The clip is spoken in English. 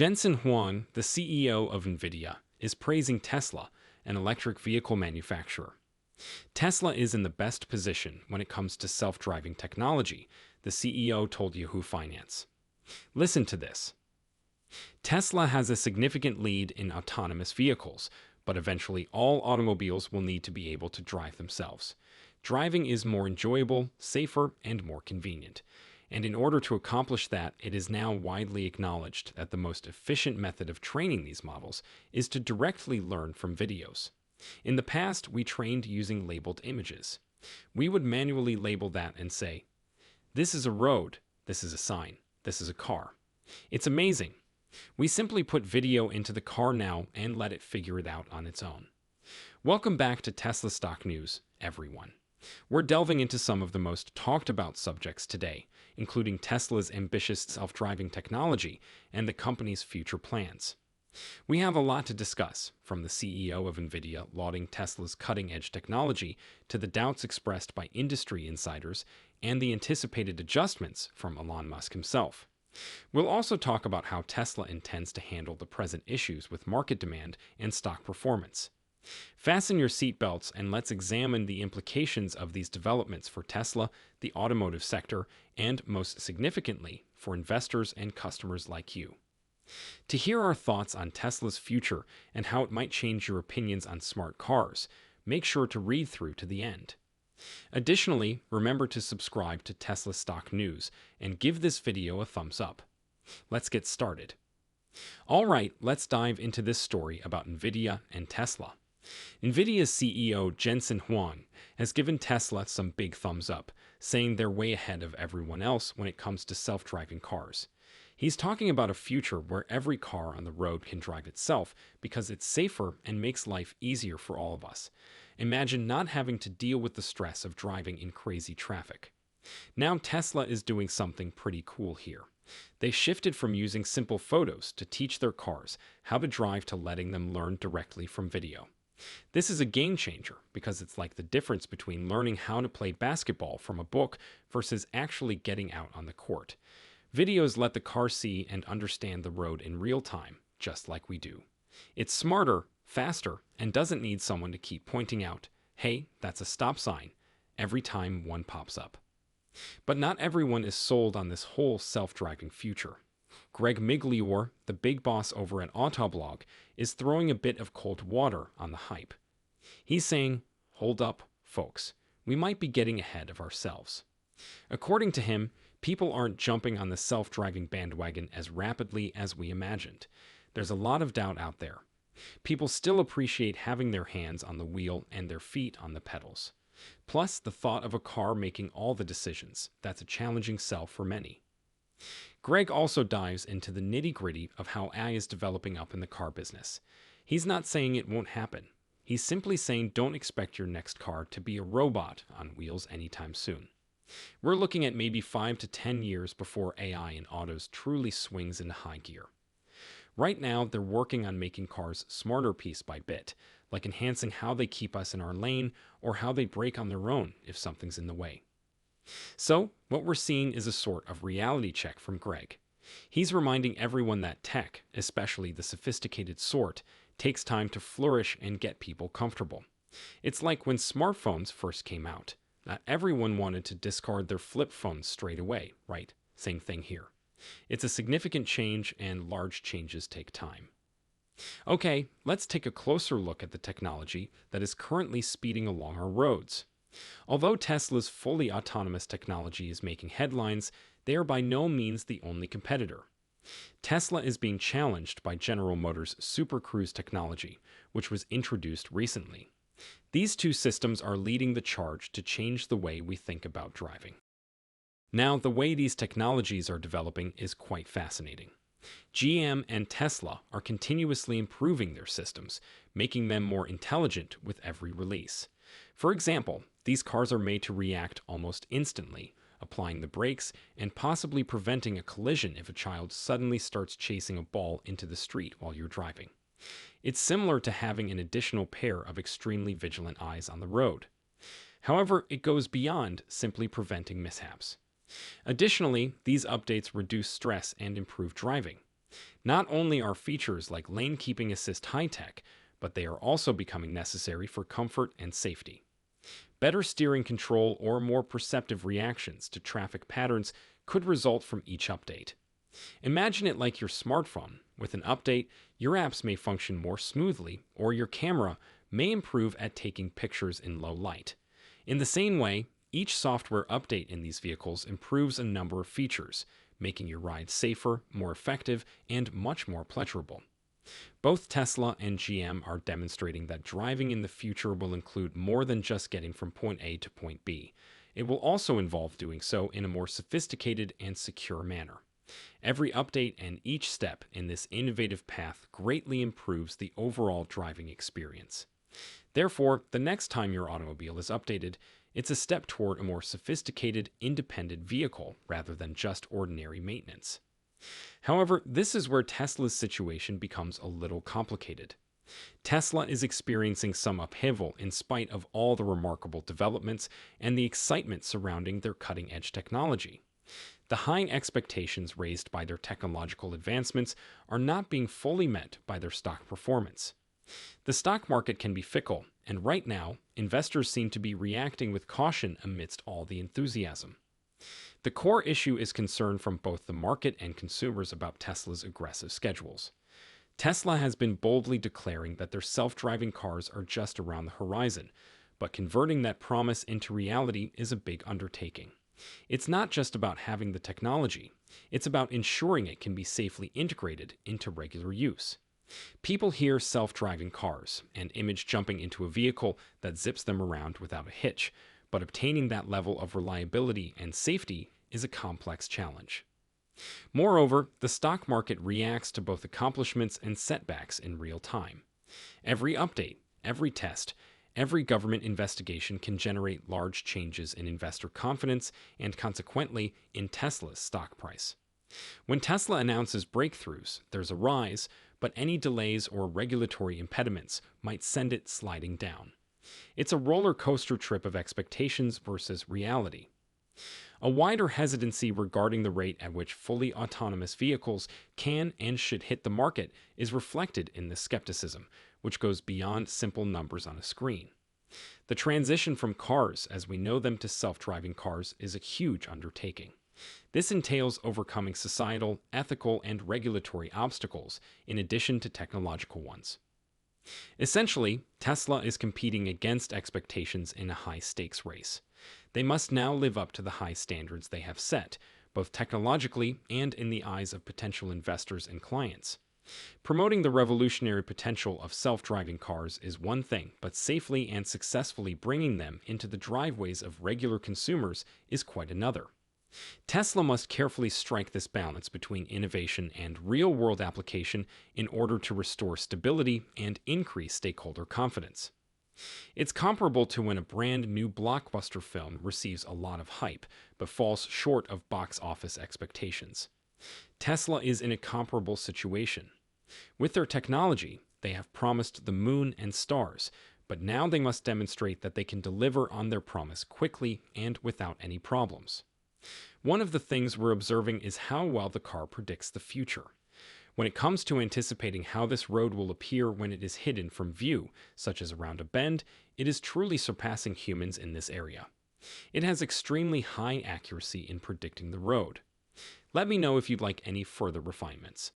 Jensen Huang, the CEO of NVIDIA, is praising Tesla, an electric vehicle manufacturer. Tesla is in the best position when it comes to self-driving technology, the CEO told Yahoo Finance. Listen to this. Tesla has a significant lead in autonomous vehicles, but eventually all automobiles will need to be able to drive themselves. Driving is more enjoyable, safer, and more convenient. And in order to accomplish that, it is now widely acknowledged that the most efficient method of training these models is to directly learn from videos. In the past, we trained using labeled images. We would manually label that and say, this is a road, this is a sign, this is a car. It's amazing. We simply put video into the car now and let it figure it out on its own. Welcome back to Tesla Stock News, everyone. We're delving into some of the most talked about subjects today, including Tesla's ambitious self-driving technology and the company's future plans. We have a lot to discuss, from the CEO of NVIDIA lauding Tesla's cutting-edge technology to the doubts expressed by industry insiders and the anticipated adjustments from Elon Musk himself. We'll also talk about how Tesla intends to handle the present issues with market demand and stock performance. Fasten your seatbelts and let's examine the implications of these developments for Tesla, the automotive sector, and most significantly, for investors and customers like you. To hear our thoughts on Tesla's future and how it might change your opinions on smart cars, make sure to read through to the end. Additionally, remember to subscribe to Tesla Stock News and give this video a thumbs up. Let's get started. All right, let's dive into this story about NVIDIA and Tesla. NVIDIA's CEO Jensen Huang has given Tesla some big thumbs up, saying they're way ahead of everyone else when it comes to self-driving cars. He's talking about a future where every car on the road can drive itself because it's safer and makes life easier for all of us. Imagine not having to deal with the stress of driving in crazy traffic. Now Tesla is doing something pretty cool here. They shifted from using simple photos to teach their cars how to drive to letting them learn directly from video. This is a game changer because it's like the difference between learning how to play basketball from a book versus actually getting out on the court. Videos let the car see and understand the road in real time, just like we do. It's smarter, faster, and doesn't need someone to keep pointing out, hey, that's a stop sign, every time one pops up. But not everyone is sold on this whole self-driving future. Greg Migliore, the big boss over at Autoblog, is throwing a bit of cold water on the hype. He's saying, hold up, folks, we might be getting ahead of ourselves. According to him, people aren't jumping on the self-driving bandwagon as rapidly as we imagined. There's a lot of doubt out there. People still appreciate having their hands on the wheel and their feet on the pedals. Plus, the thought of a car making all the decisions, that's a challenging sell for many. Greg also dives into the nitty-gritty of how AI is developing up in the car business. He's not saying it won't happen. He's simply saying don't expect your next car to be a robot on wheels anytime soon. We're looking at maybe 5 to 10 years before AI in autos truly swings into high gear. Right now, they're working on making cars smarter piece by bit, like enhancing how they keep us in our lane or how they brake on their own if something's in the way. So, what we're seeing is a sort of reality check from Greg. He's reminding everyone that tech, especially the sophisticated sort, takes time to flourish and get people comfortable. It's like when smartphones first came out. Not everyone wanted to discard their flip phones straight away, right? Same thing here. It's a significant change, and large changes take time. Okay, let's take a closer look at the technology that is currently speeding along our roads. Although Tesla's fully autonomous technology is making headlines, they are by no means the only competitor. Tesla is being challenged by General Motors' Super Cruise technology, which was introduced recently. These two systems are leading the charge to change the way we think about driving. Now, the way these technologies are developing is quite fascinating. GM and Tesla are continuously improving their systems, making them more intelligent with every release. For example, these cars are made to react almost instantly, applying the brakes and possibly preventing a collision if a child suddenly starts chasing a ball into the street while you're driving. It's similar to having an additional pair of extremely vigilant eyes on the road. However, it goes beyond simply preventing mishaps. Additionally, these updates reduce stress and improve driving. Not only are features like lane keeping assist high tech, but they are also becoming necessary for comfort and safety. Better steering control or more perceptive reactions to traffic patterns could result from each update. Imagine it like your smartphone. With an update, your apps may function more smoothly, or your camera may improve at taking pictures in low light. In the same way, each software update in these vehicles improves a number of features, making your ride safer, more effective, and much more pleasurable. Both Tesla and GM are demonstrating that driving in the future will include more than just getting from point A to point B. It will also involve doing so in a more sophisticated and secure manner. Every update and each step in this innovative path greatly improves the overall driving experience. Therefore, the next time your automobile is updated, it's a step toward a more sophisticated, independent vehicle rather than just ordinary maintenance. However, this is where Tesla's situation becomes a little complicated. Tesla is experiencing some upheaval in spite of all the remarkable developments and the excitement surrounding their cutting-edge technology. The high expectations raised by their technological advancements are not being fully met by their stock performance. The stock market can be fickle, and right now, investors seem to be reacting with caution amidst all the enthusiasm. The core issue is concern from both the market and consumers about Tesla's aggressive schedules. Tesla has been boldly declaring that their self-driving cars are just around the horizon, but converting that promise into reality is a big undertaking. It's not just about having the technology, it's about ensuring it can be safely integrated into regular use. People hear self-driving cars and image jumping into a vehicle that zips them around without a hitch, but obtaining that level of reliability and safety is a complex challenge. Moreover, the stock market reacts to both accomplishments and setbacks in real time. Every update, every test, every government investigation can generate large changes in investor confidence and consequently in Tesla's stock price. When Tesla announces breakthroughs, there's a rise, but any delays or regulatory impediments might send it sliding down. It's a roller coaster trip of expectations versus reality. A wider hesitancy regarding the rate at which fully autonomous vehicles can and should hit the market is reflected in this skepticism, which goes beyond simple numbers on a screen. The transition from cars as we know them to self-driving cars is a huge undertaking. This entails overcoming societal, ethical, and regulatory obstacles in addition to technological ones. Essentially, Tesla is competing against expectations in a high-stakes race. They must now live up to the high standards they have set, both technologically and in the eyes of potential investors and clients. Promoting the revolutionary potential of self-driving cars is one thing, but safely and successfully bringing them into the driveways of regular consumers is quite another. Tesla must carefully strike this balance between innovation and real-world application in order to restore stability and increase stakeholder confidence. It's comparable to when a brand new blockbuster film receives a lot of hype, but falls short of box office expectations. Tesla is in a comparable situation. With their technology, they have promised the moon and stars, but now they must demonstrate that they can deliver on their promise quickly and without any problems. One of the things we're observing is how well the car predicts the future. When it comes to anticipating how this road will appear when it is hidden from view, such as around a bend, it is truly surpassing humans in this area. It has extremely high accuracy in predicting the road. Let me know if you'd like any further refinements.